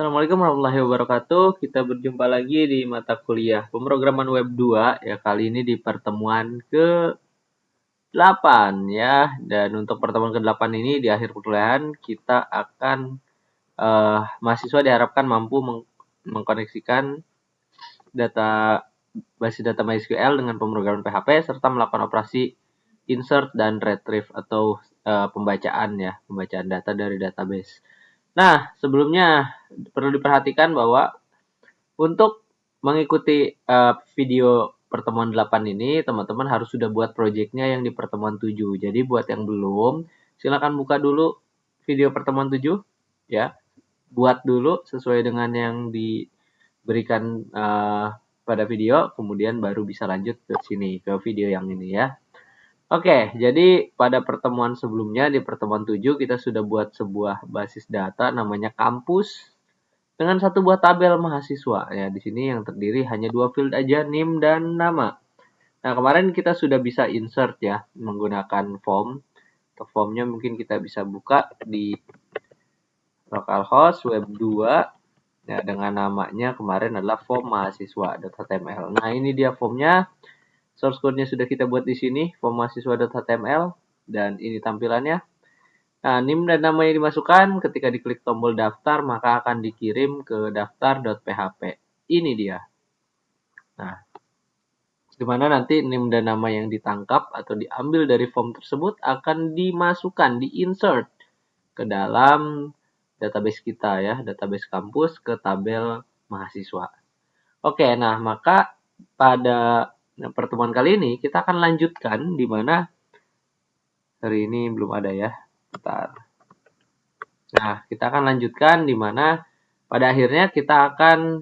Assalamualaikum warahmatullahi wabarakatuh. Kita berjumpa lagi di mata kuliah pemrograman web 2 ya, kali ini di pertemuan ke-8 ya. Dan untuk pertemuan ke-8 ini di akhir perkuliahan kita akan mahasiswa diharapkan mampu mengkoneksikan data basis data MySQL dengan pemrograman PHP serta melakukan operasi insert dan retrieve atau pembacaan data dari database. Nah, sebelumnya perlu diperhatikan bahwa untuk mengikuti video pertemuan 8 ini, teman-teman harus sudah buat projectnya yang di pertemuan 7. Jadi buat yang belum, silakan buka dulu video pertemuan 7 ya. Buat dulu sesuai dengan yang diberikan pada video, kemudian baru bisa lanjut ke sini, ke video yang ini ya. Oke, jadi pada pertemuan sebelumnya di pertemuan 7 kita sudah buat sebuah basis data namanya kampus dengan satu buah tabel mahasiswa. Ya, di sini yang terdiri hanya 2 field aja, NIM dan nama. Nah, kemarin kita sudah bisa insert ya menggunakan form. Formnya mungkin kita bisa buka di localhost web 2 ya, dengan namanya kemarin adalah form mahasiswa.html. Nah, ini dia formnya. Source code-nya sudah kita buat di sini, form mahasiswa.html, dan ini tampilannya. Nah, NIM dan nama yang dimasukkan ketika diklik tombol daftar, maka akan dikirim ke daftar.php. Ini dia. Nah, di mana nanti NIM dan nama yang ditangkap atau diambil dari form tersebut akan dimasukkan, diinsert ke dalam database kita ya, database kampus ke tabel mahasiswa. Oke, nah maka pada pertemuan kali ini kita akan lanjutkan di mana hari ini belum ada ya. Bentar. Nah, kita akan lanjutkan di mana pada akhirnya kita akan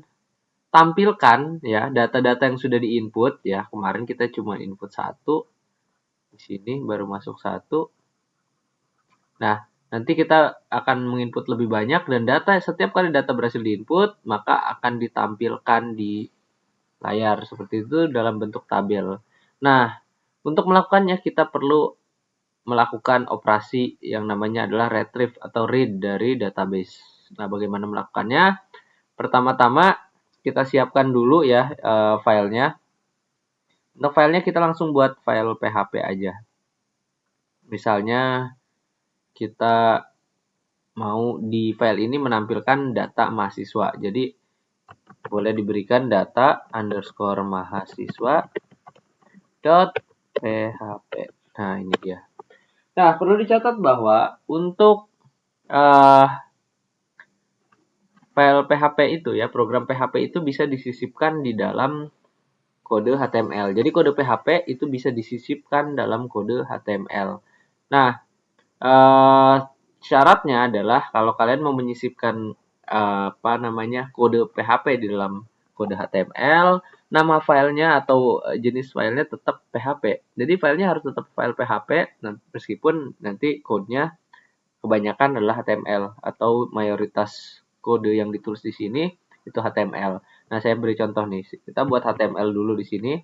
tampilkan ya data-data yang sudah diinput ya. Kemarin kita cuma input 1. Di sini baru masuk 1. Nah, nanti kita akan menginput lebih banyak dan setiap kali data berhasil diinput, maka akan ditampilkan di layar seperti itu dalam bentuk tabel. Nah, untuk melakukannya kita perlu melakukan operasi yang namanya adalah retrieve atau read dari database. Nah, bagaimana melakukannya? Pertama-tama kita siapkan dulu ya filenya. Untuk filenya kita langsung buat file PHP aja. Misalnya kita mau di file ini menampilkan data mahasiswa. Jadi boleh diberikan data underscore mahasiswa .php. Nah, ini dia. Nah, perlu dicatat bahwa untuk file PHP itu ya, program PHP itu bisa disisipkan di dalam kode HTML. Jadi kode PHP itu bisa disisipkan dalam kode HTML. Nah, syaratnya adalah kalau kalian mau menyisipkan kode PHP di dalam kode HTML, nama filenya atau jenis filenya tetap PHP. Jadi filenya harus tetap file PHP, meskipun nanti kodenya kebanyakan adalah HTML atau mayoritas kode yang ditulis di sini itu HTML. Nah, saya beri contoh nih. Kita buat HTML dulu di sini.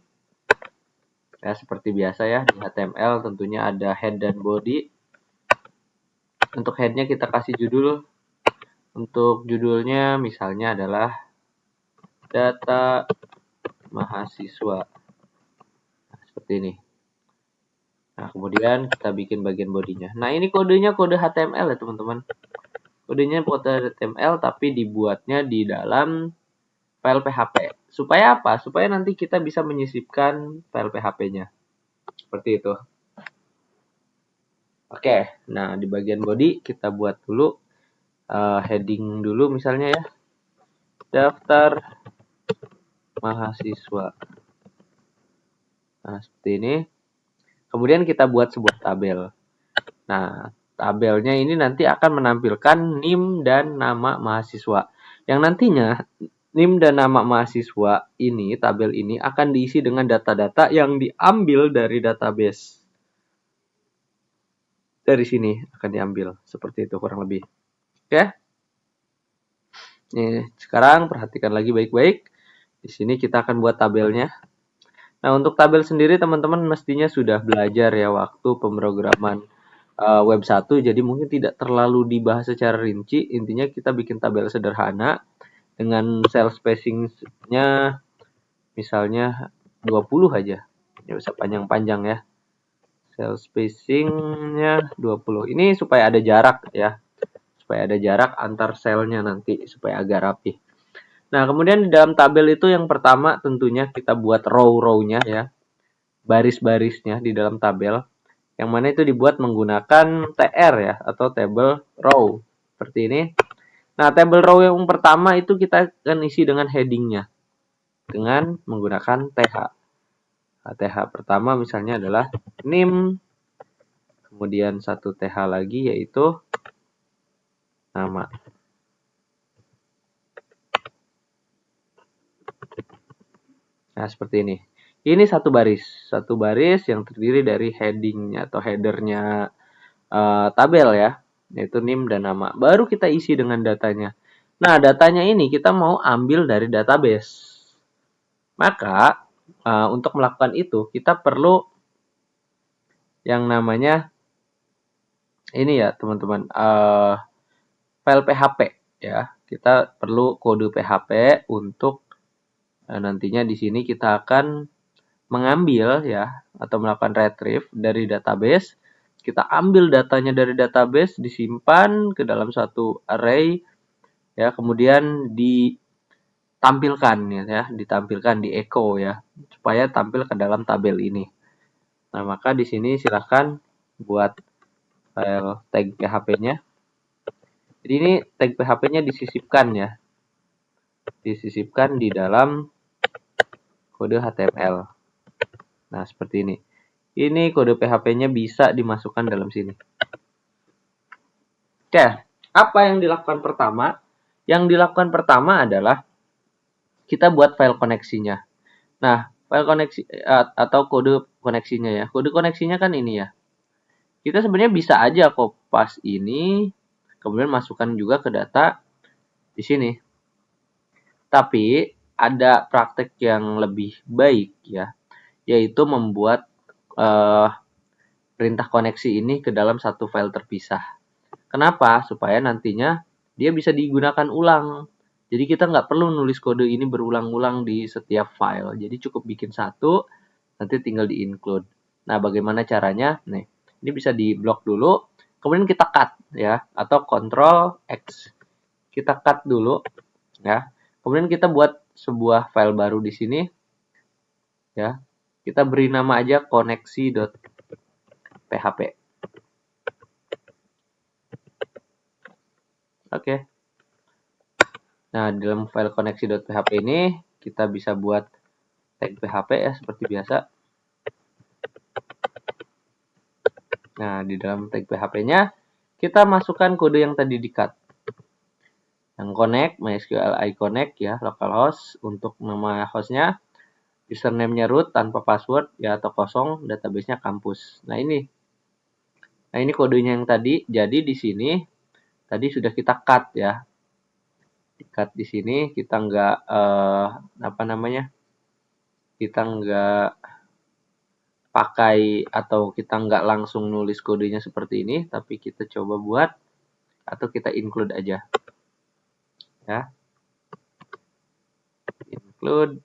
Ya, seperti biasa ya, di HTML tentunya ada head dan body. Untuk head-nya kita kasih judul. Untuk judulnya misalnya adalah data mahasiswa. Nah, seperti ini. Nah, kemudian kita bikin bagian bodinya. Nah, ini kodenya kode HTML ya, teman-teman. Kodenya kode HTML tapi dibuatnya di dalam file PHP. Supaya apa? Supaya nanti kita bisa menyisipkan file PHP-nya. Seperti itu. Oke, nah di bagian body kita buat dulu heading dulu misalnya ya. Daftar mahasiswa. Nah, seperti ini. Kemudian kita buat sebuah tabel. Nah, tabelnya ini nanti akan menampilkan NIM dan nama mahasiswa. Yang nantinya NIM dan nama mahasiswa ini, tabel ini akan diisi dengan data-data yang diambil dari database. Dari sini akan diambil. Seperti itu kurang lebih. Oke? Nih, sekarang perhatikan lagi baik-baik. Di sini kita akan buat tabelnya. Nah, untuk tabel sendiri teman-teman mestinya sudah belajar ya waktu pemrograman web 1, jadi mungkin tidak terlalu dibahas secara rinci. Intinya kita bikin tabel sederhana dengan cell spacing-nya misalnya 20 aja. Nggak usah panjang-panjang ya. Cell spacing-nya 20. Ini supaya ada jarak ya. Supaya ada jarak antar selnya nanti supaya agak rapi. Nah, kemudian di dalam tabel itu yang pertama tentunya kita buat row-row-nya ya. Baris-barisnya di dalam tabel. Yang mana itu dibuat menggunakan TR ya, atau table row. Seperti ini. Nah, table row yang pertama itu kita akan isi dengan heading-nya. Dengan menggunakan TH. Nah, TH pertama misalnya adalah NIM. Kemudian satu TH lagi yaitu nama. Nah, seperti ini. Ini satu baris yang terdiri dari headingnya atau headernya tabel ya, yaitu NIM dan nama. Baru kita isi dengan datanya. Nah, datanya ini kita mau ambil dari database. Maka untuk melakukan itu kita perlu yang namanya ini ya teman-teman, file PHP ya. Kita perlu kode PHP untuk nantinya di sini kita akan mengambil ya atau melakukan retrieve dari database. Kita ambil datanya dari database, disimpan ke dalam satu array ya, kemudian ditampilkan ya, ditampilkan di echo ya, supaya tampil ke dalam tabel ini. Nah, maka di sini silahkan buat file tag PHP-nya. Jadi ini tag PHP-nya disisipkan ya. Disisipkan di dalam kode HTML. Nah, seperti ini. Ini kode PHP-nya bisa dimasukkan dalam sini. Oke, apa yang dilakukan pertama? Yang dilakukan pertama adalah kita buat file koneksinya. Nah, file koneksi atau kode koneksinya ya. Kode koneksinya kan ini ya. Kita sebenarnya bisa aja kopas ini, kemudian masukkan juga ke data di sini. Tapi ada praktek yang lebih baik ya, yaitu membuat perintah koneksi ini ke dalam satu file terpisah. Kenapa? Supaya nantinya dia bisa digunakan ulang. Jadi kita nggak perlu nulis kode ini berulang-ulang di setiap file. Jadi cukup bikin satu, nanti tinggal di-include. Nah, bagaimana caranya? Nih, ini bisa di-block dulu, kemudian kita cut ya, atau Ctrl X. Kita cut dulu ya. Kemudian kita buat sebuah file baru di sini ya. Kita beri nama aja koneksi.php. Oke. Nah, dalam file koneksi.php ini kita bisa buat tag PHP ya seperti biasa. Nah, di dalam tag PHP-nya kita masukkan kode yang tadi di-cut. Yang connect, MySQL iConnect ya, localhost untuk nama hostnya, username-nya root tanpa password ya atau kosong, database-nya kampus. Nah, ini kodenya yang tadi. Jadi di sini tadi sudah kita cut ya. Di-cut di sini kita nggak kita nggak pakai atau kita nggak langsung nulis kodenya seperti ini, tapi kita coba buat atau kita include aja ya, include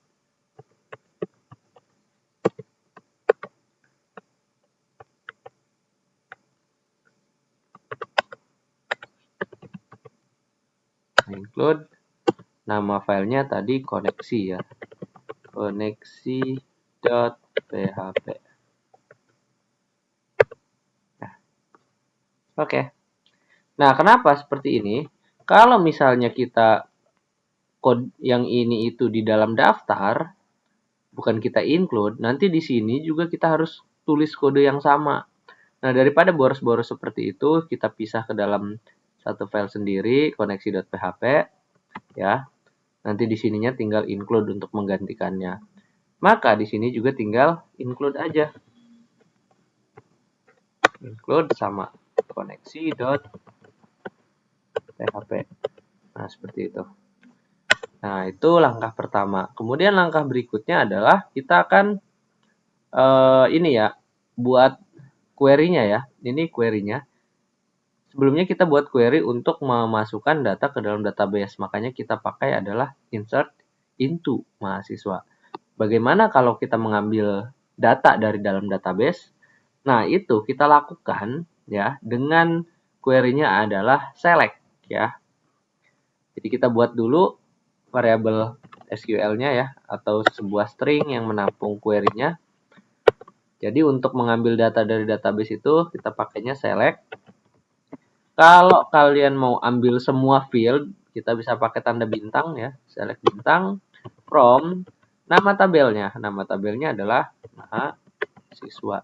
nama filenya tadi koneksi ya, koneksi.php. Nah, oke. Nah, kenapa seperti ini? Kalau misalnya kita kode yang ini itu di dalam daftar, bukan kita include, nanti di sini juga kita harus tulis kode yang sama. Nah, daripada boros-boros seperti itu, kita pisah ke dalam satu file sendiri, koneksi.php, ya. Nanti di sininya tinggal include untuk menggantikannya. Maka di sini juga tinggal include aja. Include sama koneksi.php. Nah, seperti itu. Nah, itu langkah pertama. Kemudian langkah berikutnya adalah kita akan ini ya, buat query-nya ya. Ini query-nya. Sebelumnya kita buat query untuk memasukkan data ke dalam database. Makanya kita pakai adalah insert into mahasiswa. Bagaimana kalau kita mengambil data dari dalam database? Nah, itu kita lakukan ya dengan query-nya adalah select ya. Jadi kita buat dulu variabel SQL-nya ya, atau sebuah string yang menampung query-nya. Jadi untuk mengambil data dari database itu kita pakainya select. Kalau kalian mau ambil semua field, kita bisa pakai tanda bintang ya, select bintang from nama tabelnya. Nama tabelnya adalah mahasiswa.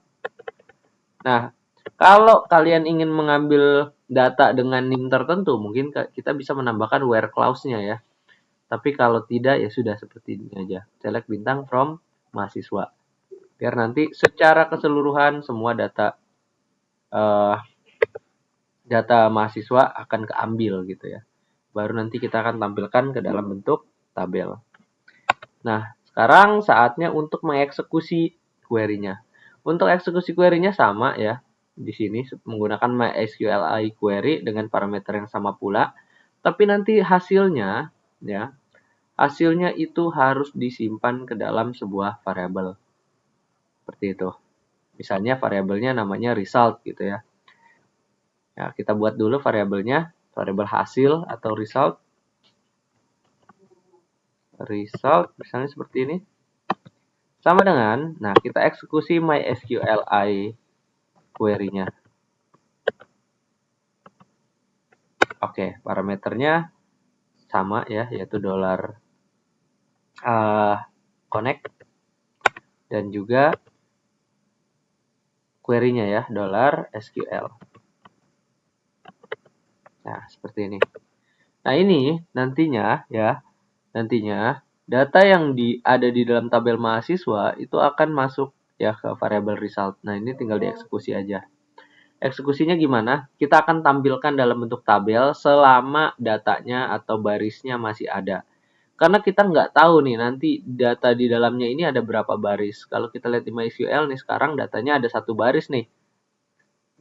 Nah, kalau kalian ingin mengambil data dengan NIM tertentu, mungkin kita bisa menambahkan where clause-nya ya. Tapi kalau tidak, ya sudah seperti ini aja. Select bintang from mahasiswa. Biar nanti secara keseluruhan semua data mahasiswa akan keambil gitu ya. Baru nanti kita akan tampilkan ke dalam bentuk tabel. Nah, sekarang saatnya untuk mengeksekusi query-nya. Untuk eksekusi query-nya sama ya. Di sini menggunakan MySQLi query dengan parameter yang sama pula. Tapi nanti hasilnya ya, hasilnya itu harus disimpan ke dalam sebuah variabel. Seperti itu. Misalnya variabelnya namanya result gitu ya. Ya, kita buat dulu variabelnya, variabel hasil atau result. Result misalnya seperti ini. Sama dengan, nah kita eksekusi MySQLi query-nya. Oke, parameternya sama ya, yaitu $connect dan juga query-nya ya, $SQL. Nah, seperti ini. Nah, ini nantinya data yang ada di dalam tabel mahasiswa itu akan masuk ya ke variabel result. Nah, ini tinggal dieksekusi aja. Eksekusinya gimana? Kita akan tampilkan dalam bentuk tabel selama datanya atau barisnya masih ada. Karena kita nggak tahu nih nanti data di dalamnya ini ada berapa baris. Kalau kita lihat di MySQL nih sekarang datanya ada satu baris nih.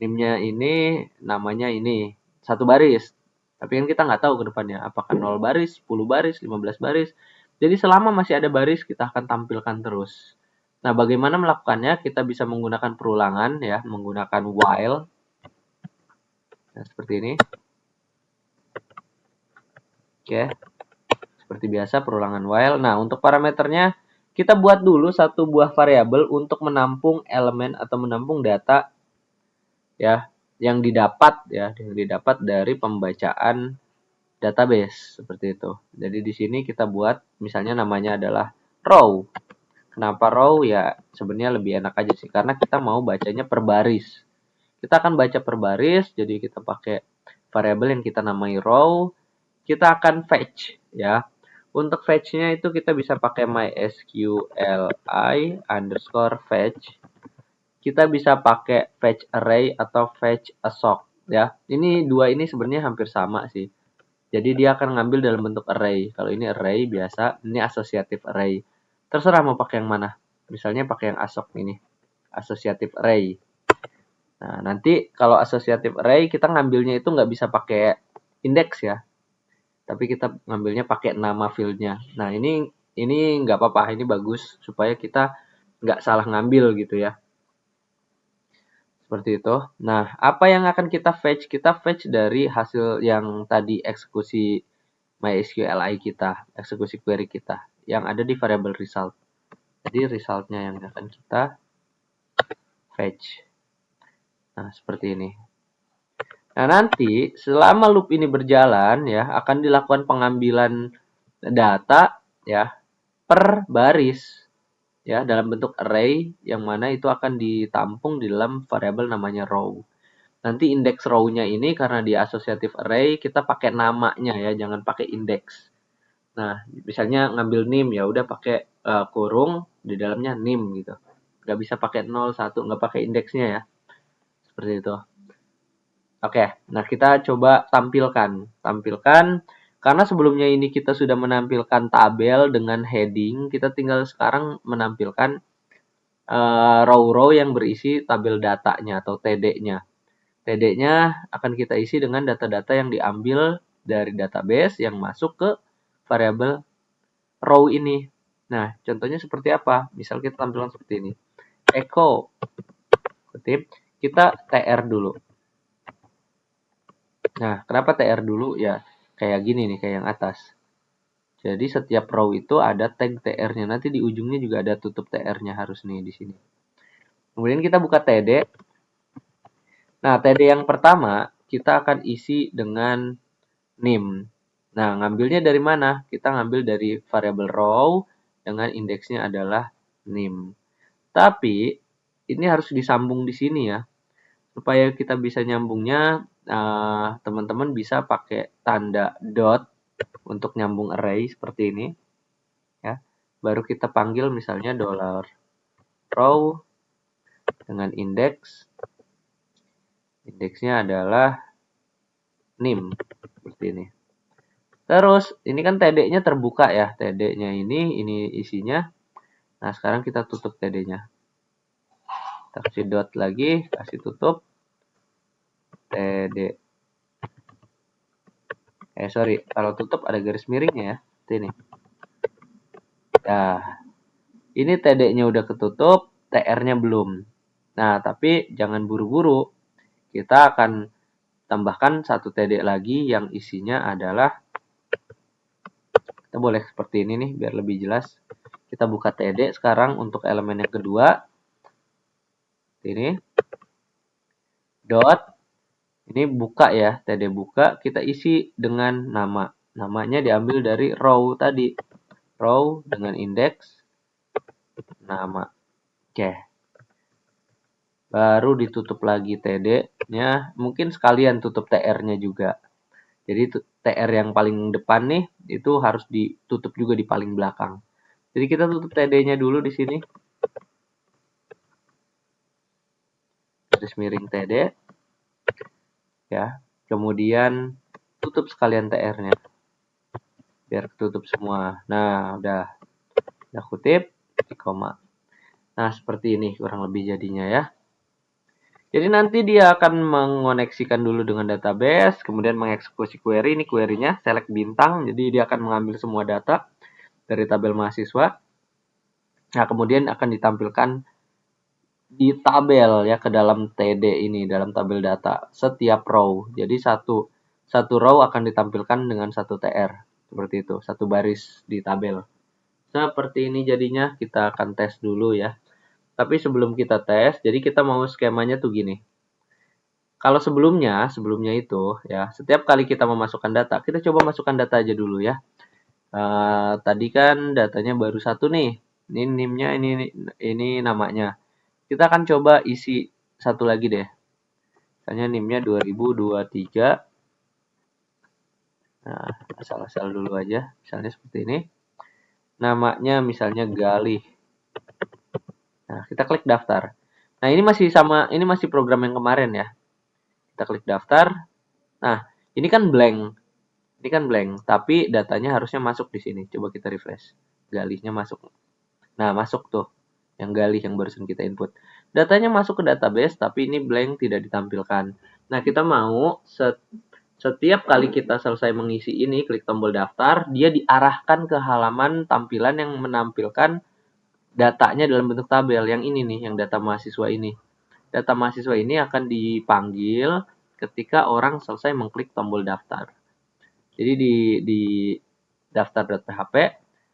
NIM-nya ini, namanya ini, satu baris. Tapi kan kita nggak tahu ke depannya apakah 0 baris, 10 baris, 15 baris. Jadi selama masih ada baris kita akan tampilkan terus. Nah, bagaimana melakukannya? Kita bisa menggunakan perulangan ya, menggunakan while. Nah, seperti ini. Oke. Seperti biasa perulangan while. Nah, untuk parameternya kita buat dulu satu buah variabel untuk menampung elemen atau menampung data ya yang didapat dari pembacaan database seperti itu. Jadi di sini kita buat misalnya namanya adalah row. Kenapa row? Ya sebenarnya lebih enak aja sih karena kita mau bacanya per baris. Kita akan baca per baris, jadi kita pakai variabel yang kita namai row. Kita akan fetch ya. Untuk fetch-nya itu kita bisa pakai MySQLi underscore fetch. Kita bisa pakai fetch array atau fetch assoc ya. Ini dua ini sebenarnya hampir sama sih. Jadi dia akan ngambil dalam bentuk array. Kalau ini array biasa, ini associative array. Terserah mau pakai yang mana. Misalnya pakai yang assoc ini. Associative array. Nah, nanti kalau associative array kita ngambilnya itu nggak bisa pakai index ya. Tapi kita ngambilnya pakai nama fieldnya. Nah, ini nggak apa-apa. Ini bagus supaya kita nggak salah ngambil gitu ya. Seperti itu. Nah, apa yang akan kita fetch? Kita fetch dari hasil yang tadi eksekusi MySQLi kita, eksekusi query kita, yang ada di variabel result. Jadi resultnya yang akan kita fetch. Nah, seperti ini. Nah, nanti selama loop ini berjalan ya, akan dilakukan pengambilan data ya per baris ya dalam bentuk array yang mana itu akan ditampung di dalam variabel namanya row. Nanti indeks row-nya ini karena dia associative array, kita pakai namanya ya, jangan pakai indeks. Nah, misalnya ngambil NIM ya udah pakai kurung di dalamnya NIM gitu. Nggak bisa pakai 0, 1, nggak pakai indeksnya ya. Seperti itu. Oke, nah kita coba tampilkan. Karena sebelumnya ini kita sudah menampilkan tabel dengan heading, kita tinggal sekarang menampilkan row-row yang berisi tabel datanya atau TD-nya. TD-nya akan kita isi dengan data-data yang diambil dari database yang masuk ke variabel row ini. Nah, contohnya seperti apa? Misal kita tampilkan seperti ini. Echo, kutip, kita TR dulu. Nah, kenapa TR dulu? Ya, kayak gini nih, kayak yang atas. Jadi setiap row itu ada tag TR-nya. Nanti di ujungnya juga ada tutup TR-nya harus nih di sini. Kemudian kita buka TD. Nah, TD yang pertama kita akan isi dengan NIM. Nah, ngambilnya dari mana? Kita ngambil dari variabel row dengan indeksnya adalah NIM. Tapi ini harus disambung di sini ya. Supaya kita bisa nyambungnya, teman-teman bisa pakai tanda dot untuk nyambung array seperti ini. Ya. Baru kita panggil misalnya $row dengan indeks. Indeksnya adalah NIM seperti ini. Terus ini kan TD-nya terbuka ya. TD-nya ini isinya. Nah, sekarang kita tutup TD-nya. Kita kasih dot lagi, kasih tutup. TD. Sorry, kalau tutup ada garis miringnya ya. Ini. Nah, ini TD-nya udah ketutup, TR-nya belum. Nah, tapi jangan buru-buru. Kita akan tambahkan satu TD lagi yang isinya adalah, kita boleh seperti ini nih biar lebih jelas. Kita buka TD sekarang untuk elemen yang kedua. Ini. Dot. Ini buka ya, TD buka. Kita isi dengan nama. Namanya diambil dari row tadi. Row dengan indeks nama. Oke. Baru ditutup lagi TD-nya. Mungkin sekalian tutup TR-nya juga. Jadi TR yang paling depan nih, itu harus ditutup juga di paling belakang. Jadi kita tutup TD-nya dulu di sini. Garis miring TD. Ya. Kemudian tutup sekalian TR-nya. Biar tutup semua. Nah, udah kutip, di koma. Nah, seperti ini kurang lebih jadinya ya. Jadi nanti dia akan mengoneksikan dulu dengan database, kemudian mengeksekusi query. Ini query-nya, select bintang. Jadi dia akan mengambil semua data dari tabel mahasiswa. Nah, kemudian akan ditampilkan di tabel ya ke dalam TD ini, dalam tabel data setiap row. Jadi satu row akan ditampilkan dengan satu TR. Seperti itu, satu baris di tabel. Seperti ini jadinya, kita akan tes dulu ya. Tapi sebelum kita tes, jadi kita mau skemanya tuh gini. Kalau sebelumnya itu ya, setiap kali kita memasukkan data, kita coba masukkan data aja dulu ya. Tadi kan datanya baru satu nih. Ini NIM-nya, ini namanya. Kita akan coba isi satu lagi deh. Misalnya NIM-nya 2023. Nah, asal-asal dulu aja. Misalnya seperti ini. Namanya misalnya Galih. Nah, kita klik daftar. Nah, ini masih sama, ini masih program yang kemarin ya. Kita klik daftar. Nah, ini kan blank. Ini kan blank, tapi datanya harusnya masuk di sini. Coba kita refresh. Galihnya masuk. Nah, masuk tuh. Yang galih yang barusan kita input. Datanya masuk ke database, tapi ini blank tidak ditampilkan. Nah, kita mau setiap kali kita selesai mengisi ini, klik tombol daftar, dia diarahkan ke halaman tampilan yang menampilkan datanya dalam bentuk tabel. Yang ini nih, yang data mahasiswa ini. Data mahasiswa ini akan dipanggil ketika orang selesai mengklik tombol daftar. Jadi di daftar.php,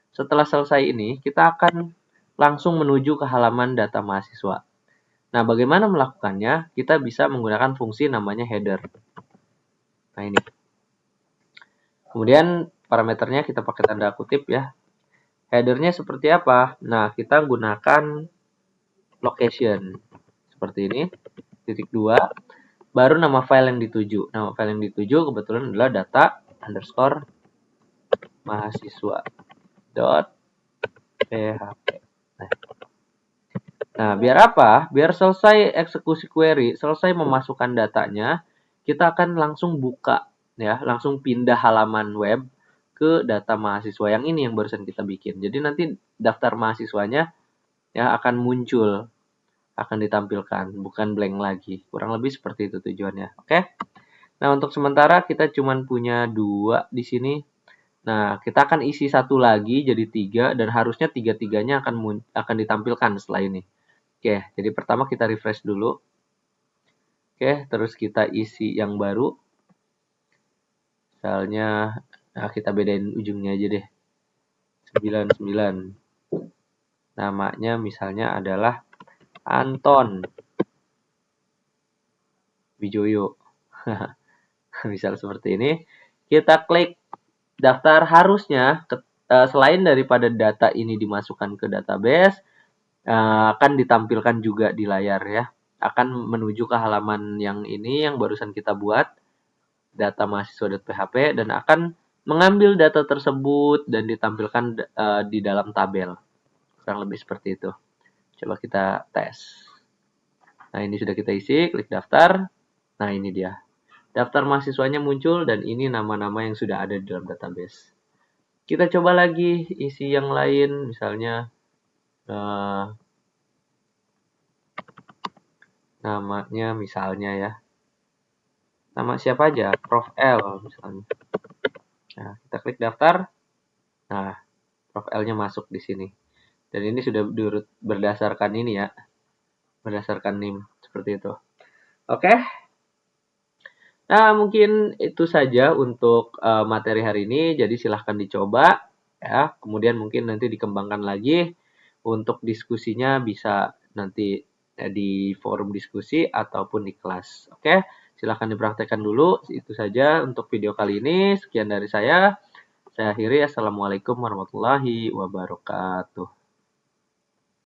setelah selesai ini, kita akan langsung menuju ke halaman data mahasiswa. Nah, bagaimana melakukannya? Kita bisa menggunakan fungsi namanya header. Nah, ini. Kemudian parameternya kita pakai tanda kutip ya. Headernya seperti apa? Nah, kita gunakan location. Seperti ini. Titik 2. Baru nama file yang dituju. Nama file yang dituju kebetulan adalah data underscore mahasiswa.php. Nah, biar apa? Biar selesai eksekusi query, selesai memasukkan datanya, kita akan langsung buka ya, langsung pindah halaman web ke data mahasiswa yang ini yang barusan kita bikin. Jadi nanti daftar mahasiswanya ya akan muncul, akan ditampilkan, bukan blank lagi. Kurang lebih seperti itu tujuannya. Oke. Nah, untuk sementara kita cuma punya 2 di sini. Nah, kita akan isi satu lagi jadi 3 dan harusnya tiga-tiganya akan ditampilkan setelah ini. Oke, jadi pertama kita refresh dulu. Oke, terus kita isi yang baru. Misalnya, nah kita bedain ujungnya aja deh. 99. Namanya misalnya adalah Anton Wijoyo. Misal seperti ini. Kita klik daftar, harusnya selain daripada data ini dimasukkan ke database, akan ditampilkan juga di layar ya. Akan menuju ke halaman yang ini yang barusan kita buat, data mahasiswa.php, dan akan mengambil data tersebut dan ditampilkan di dalam tabel. Kurang lebih seperti itu. Coba kita tes. Nah, ini sudah kita isi, klik daftar. Nah, ini dia. Daftar mahasiswanya muncul dan ini nama-nama yang sudah ada di dalam database. Kita coba lagi isi yang lain, misalnya namanya misalnya ya. Nama siapa aja? Prof L misalnya. Nah, kita klik daftar. Nah, Prof L-nya masuk di sini. Dan ini sudah berdasarkan ini ya. Berdasarkan NIM seperti itu. Oke. Nah, mungkin itu saja untuk materi hari ini. Jadi silahkan dicoba ya. Kemudian mungkin nanti dikembangkan lagi. Untuk diskusinya bisa nanti di forum diskusi ataupun di kelas. Oke, silahkan dipraktekkan dulu. Itu saja untuk video kali ini. Sekian dari saya. Saya akhiri. Assalamualaikum warahmatullahi wabarakatuh.